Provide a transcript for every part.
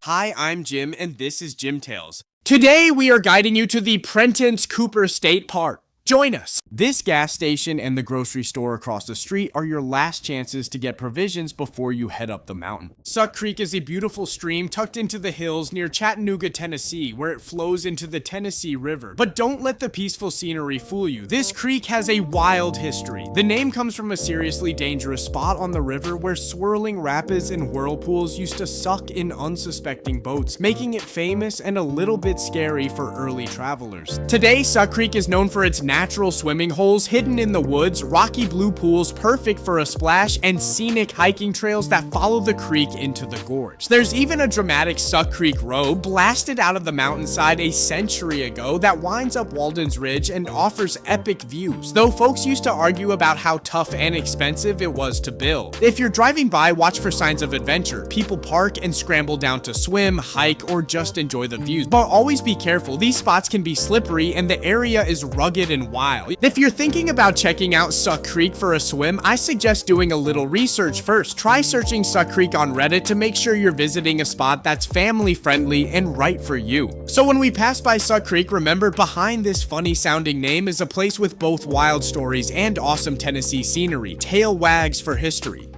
Hi, I'm Jim, and this is JimTailz. Today, we are guiding you to the Prentice Cooper State Park. Join us! This gas station and the grocery store across the street are your last chances to get provisions before you head up the mountain. Suck Creek is a beautiful stream tucked into the hills near Chattanooga, Tennessee, where it flows into the Tennessee River. But don't let the peaceful scenery fool you. This creek has a wild history. The name comes from a seriously dangerous spot on the river where swirling rapids and whirlpools used to suck in unsuspecting boats, making it famous and a little bit scary for early travelers. Today, Suck Creek is known for its natural swimming holes hidden in the woods, rocky blue pools perfect for a splash, and scenic hiking trails that follow the creek into the gorge. There's even a dramatic Suck Creek Road blasted out of the mountainside a century ago that winds up Walden's Ridge and offers epic views, though folks used to argue about how tough and expensive it was to build. If you're driving by, watch for signs of adventure. People park and scramble down to swim, hike, or just enjoy the views. But always be careful, these spots can be slippery and the area is rugged and wild. If you're thinking about checking out Suck Creek for a swim, I suggest doing a little research first. Try searching Suck Creek on Reddit to make sure you're visiting a spot that's family friendly and right for you. So when we pass by Suck Creek, remember behind this funny sounding name is a place with both wild stories and awesome Tennessee scenery. Tail wags for history.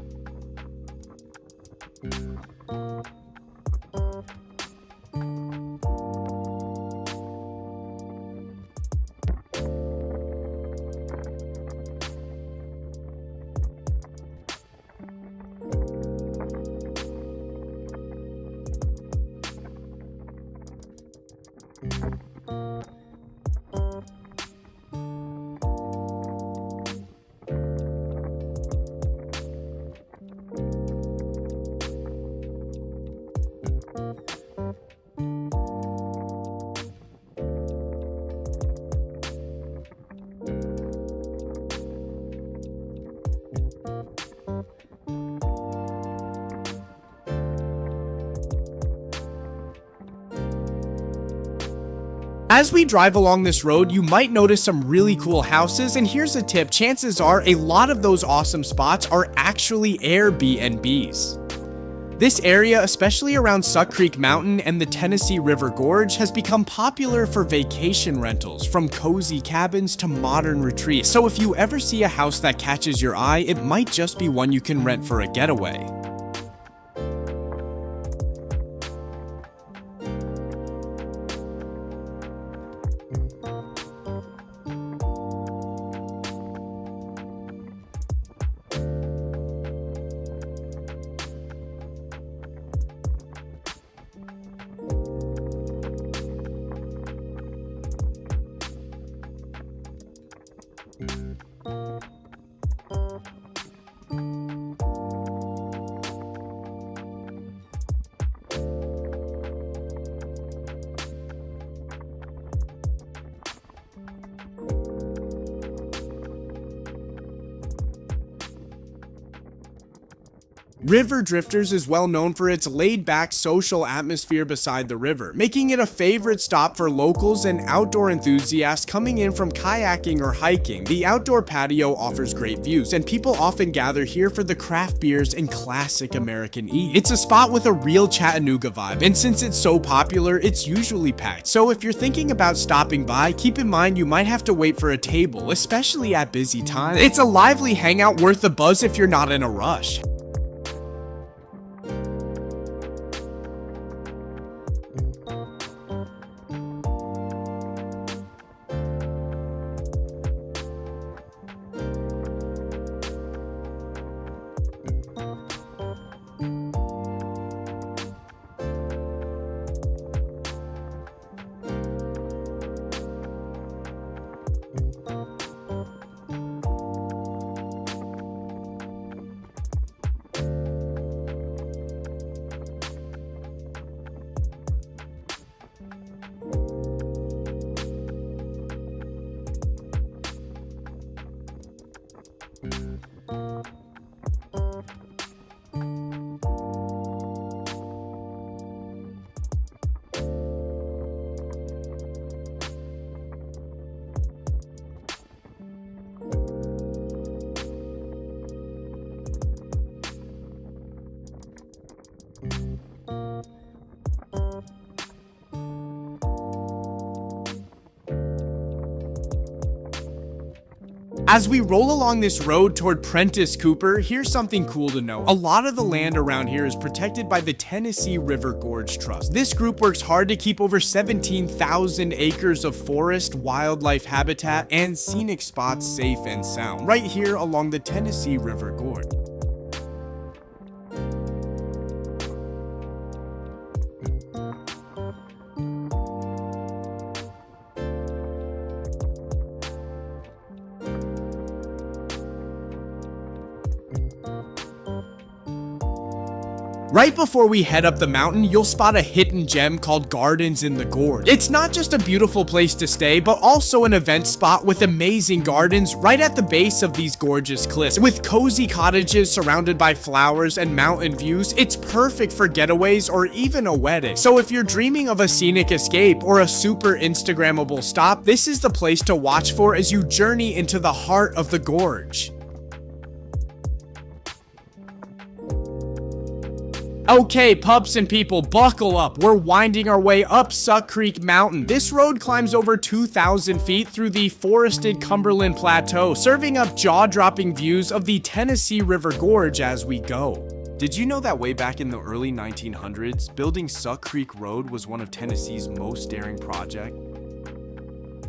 As we drive along this road, you might notice some really cool houses, and here's a tip: chances are a lot of those awesome spots are actually Airbnbs. This area, especially around Suck Creek Mountain and the Tennessee River Gorge, has become popular for vacation rentals, from cozy cabins to modern retreats. So if you ever see a house that catches your eye, it might just be one you can rent for a getaway. River Drifters is well known for its laid-back social atmosphere beside the river, making it a favorite stop for locals and outdoor enthusiasts coming in from kayaking or hiking. The outdoor patio offers great views, and people often gather here for the craft beers and classic American eats. It's a spot with a real Chattanooga vibe, and since it's so popular, it's usually packed. So if you're thinking about stopping by, keep in mind you might have to wait for a table, especially at busy times. It's a lively hangout worth the buzz if you're not in a rush. As we roll along this road toward Prentice Cooper, here's something cool to know. A lot of the land around here is protected by the Tennessee River Gorge Trust. This group works hard to keep over 17,000 acres of forest, wildlife habitat, and scenic spots safe and sound, right here along the Tennessee River Gorge. Right before we head up the mountain, you'll spot a hidden gem called Gardens in the Gorge. It's not just a beautiful place to stay, but also an event spot with amazing gardens right at the base of these gorgeous cliffs. With cozy cottages surrounded by flowers and mountain views, it's perfect for getaways or even a wedding. So if you're dreaming of a scenic escape or a super Instagrammable stop, this is the place to watch for as you journey into the heart of the gorge. Okay, pups and people, buckle up. We're winding our way up Suck Creek Mountain. This road climbs over 2,000 feet through the forested Cumberland Plateau, serving up jaw-dropping views of the Tennessee River Gorge as we go. Did you know that way back in the early 1900s, building Suck Creek Road was one of Tennessee's most daring projects?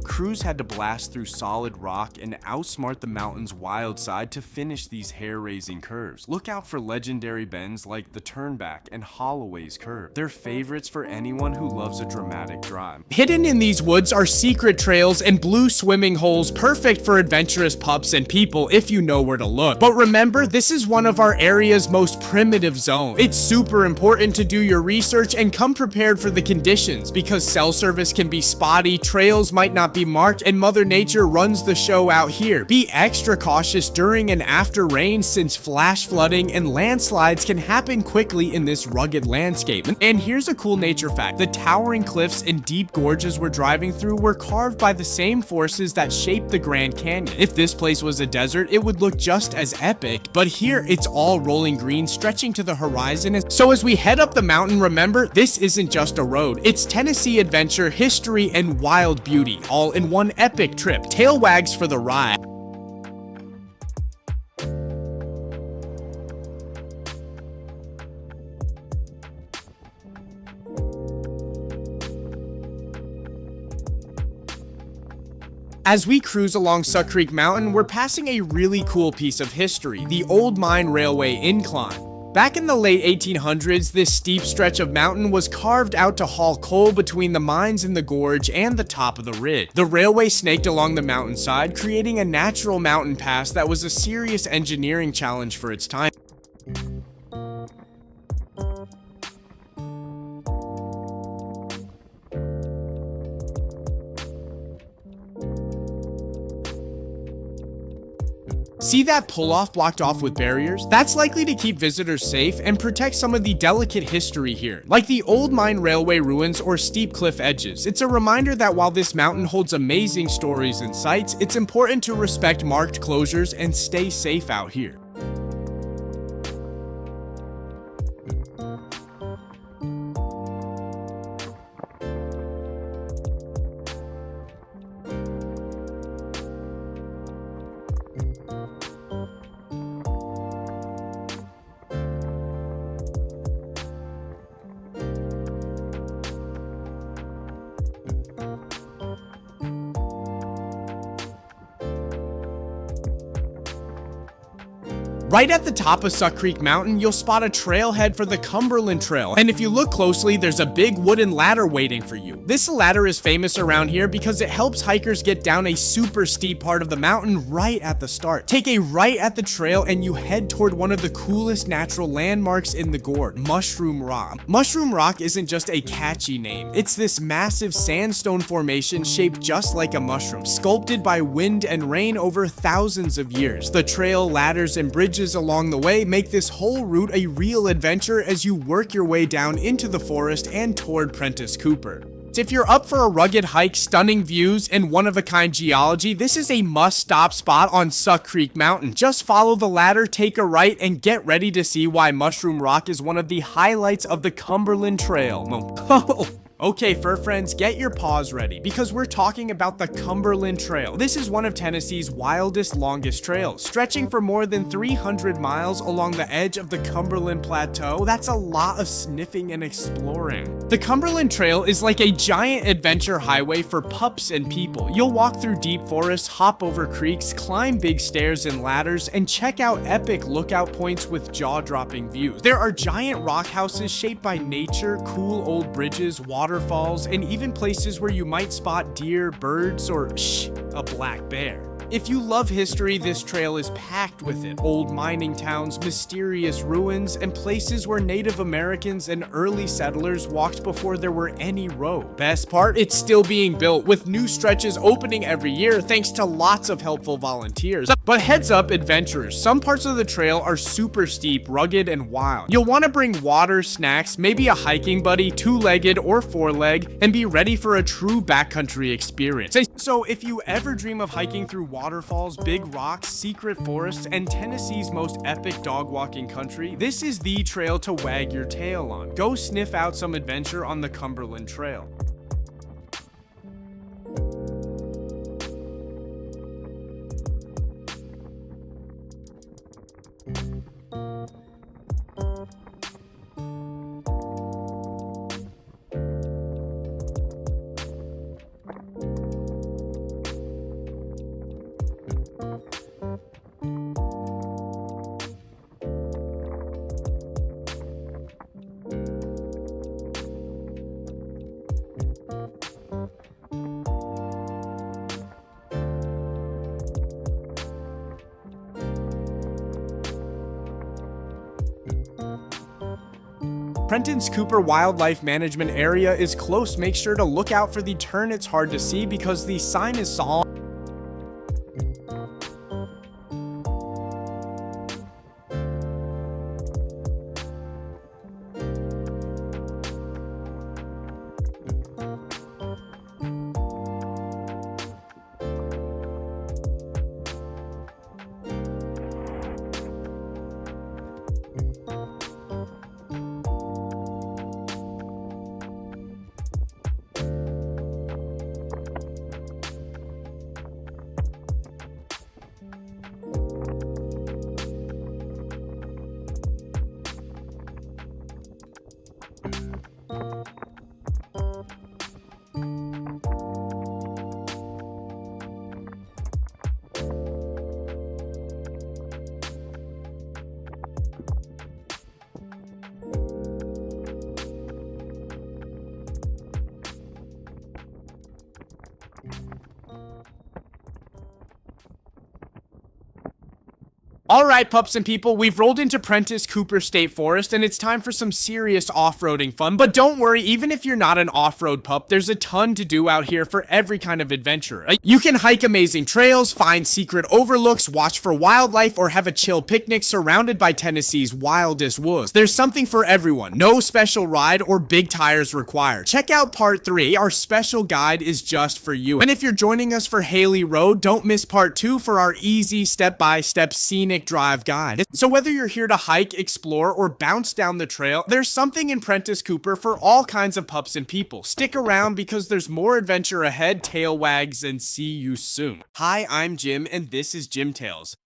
Crews had to blast through solid rock and outsmart the mountain's wild side to finish these hair-raising curves. Look out for legendary bends like the Turnback and Holloway's Curve. They're favorites for anyone who loves a dramatic drive. Hidden in these woods are secret trails and blue swimming holes, perfect for adventurous pups and people if you know where to look. But remember, this is one of our area's most primitive zones. It's super important to do your research and come prepared for the conditions, because cell service can be spotty, trails might not be marked, and Mother Nature runs the show out here. Be extra cautious during and after rain, since flash flooding and landslides can happen quickly in this rugged landscape. And here's a cool nature fact. The towering cliffs and deep gorges we're driving through were carved by the same forces that shaped the Grand Canyon. If this place was a desert, it would look just as epic, but here it's all rolling green stretching to the horizon. So as we head up the mountain, remember, this isn't just a road. It's Tennessee adventure, history, and wild beauty, all in one epic trip. Tail wags for the ride. As we cruise along Suck Creek Mountain, we're passing a really cool piece of history, the Old Mine Railway Incline. Back in the late 1800s, this steep stretch of mountain was carved out to haul coal between the mines in the gorge and the top of the ridge. The railway snaked along the mountainside, creating a natural mountain pass that was a serious engineering challenge for its time. See that pull-off blocked off with barriers? That's likely to keep visitors safe and protect some of the delicate history here, like the old mine railway ruins or steep cliff edges. It's a reminder that while this mountain holds amazing stories and sights, it's important to respect marked closures and stay safe out here. Right at the top of Suck Creek Mountain, you'll spot a trailhead for the Cumberland Trail, and if you look closely, there's a big wooden ladder waiting for you. This ladder is famous around here because it helps hikers get down a super steep part of the mountain right at the start. Take a right at the trail and you head toward one of the coolest natural landmarks in the gorge, Mushroom Rock. Mushroom Rock isn't just a catchy name, it's this massive sandstone formation shaped just like a mushroom, sculpted by wind and rain over thousands of years. The trail, ladders, and bridges along the way make this whole route a real adventure as you work your way down into the forest and toward Prentice Cooper. If you're up for a rugged hike, stunning views, and one-of-a-kind geology, this is a must-stop spot on Suck Creek Mountain. Just follow the ladder, take a right, and get ready to see why Mushroom Rock is one of the highlights of the Cumberland Trail. Okay, fur friends, get your paws ready because we're talking about the Cumberland Trail. This is one of Tennessee's wildest, longest trails, stretching for more than 300 miles along the edge of the Cumberland Plateau. That's a lot of sniffing and exploring. The Cumberland Trail is like a giant adventure highway for pups and people. You'll walk through deep forests, hop over creeks, climb big stairs and ladders, and check out epic lookout points with jaw-dropping views. There are giant rock houses shaped by nature, cool old bridges, waterfalls, and even places where you might spot deer, birds, or a black bear. If you love history, this trail is packed with it. Old mining towns, mysterious ruins, and places where Native Americans and early settlers walked before there were any roads. Best part, it's still being built, with new stretches opening every year thanks to lots of helpful volunteers. But heads up, adventurers, some parts of the trail are super steep, rugged, and wild. You'll want to bring water, snacks, maybe a hiking buddy, two-legged or four-leg, and be ready for a true backcountry experience. So if you ever dream of hiking through waterfalls, big rocks, secret forests, and Tennessee's most epic dog walking country, this is the trail to wag your tail on. Go sniff out some adventure on the Cumberland Trail. Prentice Cooper Wildlife Management Area is close. Make sure to look out for the turn. It's hard to see because the sign is small. Alright, pups and people, we've rolled into Prentice Cooper State Forest, and it's time for some serious off-roading fun. But don't worry, even if you're not an off-road pup, there's a ton to do out here for every kind of adventure. You can hike amazing trails, find secret overlooks, watch for wildlife, or have a chill picnic surrounded by Tennessee's wildest woods. There's something for everyone. No special ride or big tires required. Check out part 3. Our special guide is just for you. And if you're joining us for Hailey Road, don't miss part 2 for our easy step-by-step scenic drive guide. So whether you're here to hike, explore, or bounce down the trail, there's something in Prentice Cooper for all kinds of pups and people. Stick around because there's more adventure ahead. Tail wags, and see you soon. Hi, I'm Jim, and this is JimTailz.